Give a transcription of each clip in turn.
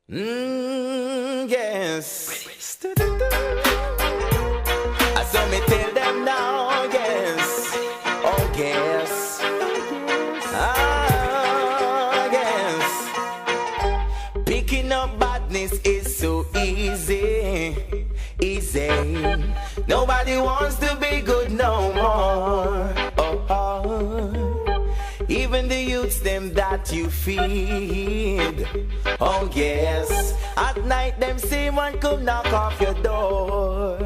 Yes. I saw me tell them now, yes. Oh, yes. Ah, yes. Picking up badness is so easy, easy. Nobody wants to be good no more. Even the youths, them that you feed. Oh yes, at night them same one come knock off your door.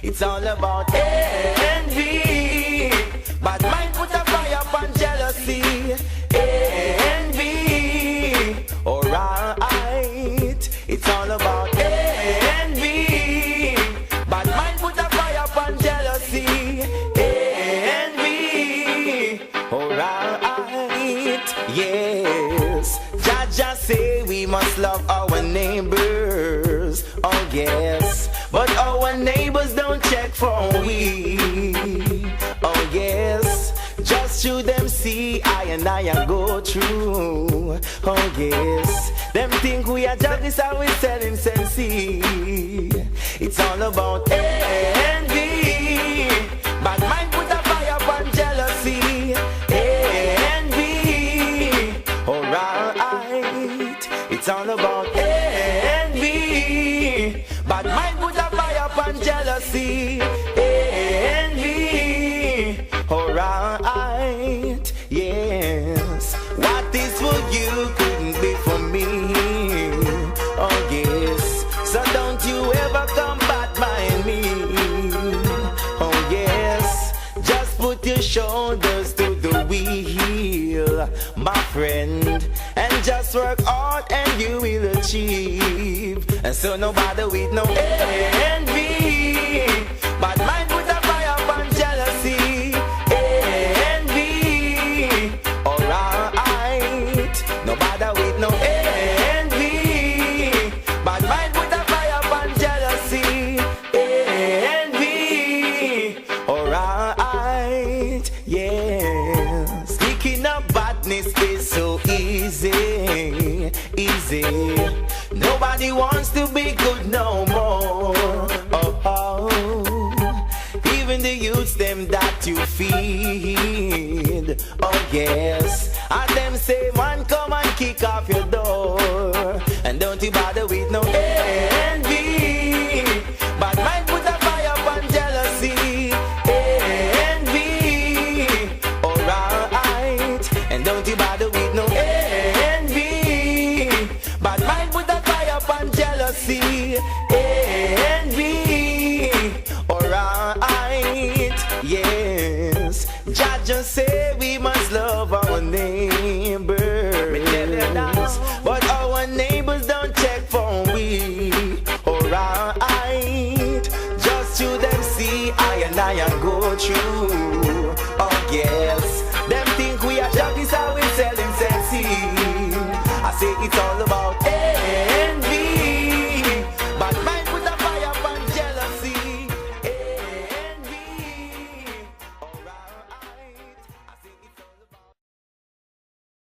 It's all about envy, but mine put a fire upon jealousy. Envy, alright. It's all about envy, but mine put a fire upon jealousy. Envy, alright. Yes, Jaja say we must love our neighbors. Oh yes, but our neighbors don't check for we. Oh yes, just through them see I and I go through. Oh yes, them think we are judges and we selling sensi. It's all about envy, but mine put a fire upon jealousy. It's all about envy, but mine put a fire upon jealousy. Envy, alright, yes. What is for you couldn't be for me. Oh yes, so don't you ever come back by me. Oh yes, just put your shoulders to the wheel, my friend, and just work hard and you will achieve. And so nobody with no envy, but mine put a fire upon jealousy. Envy, alright. Nobody with no envy, but mine put a fire upon jealousy. Envy, alright, yes. Picking up badness is so easy, easy. Nobody wants to be good no more. Even the youths, them that you feed. Oh yes, and them say man come and kick off your door. And don't you bother with no envy, but mine put a fire upon jealousy. Envy, alright. And don't you bother with no envy, but mine put a fire upon jealousy. Envy, alright, yes. Jaja say we must love our neighbors, but our neighbors don't check for we. Alright, just to them see I and I go through.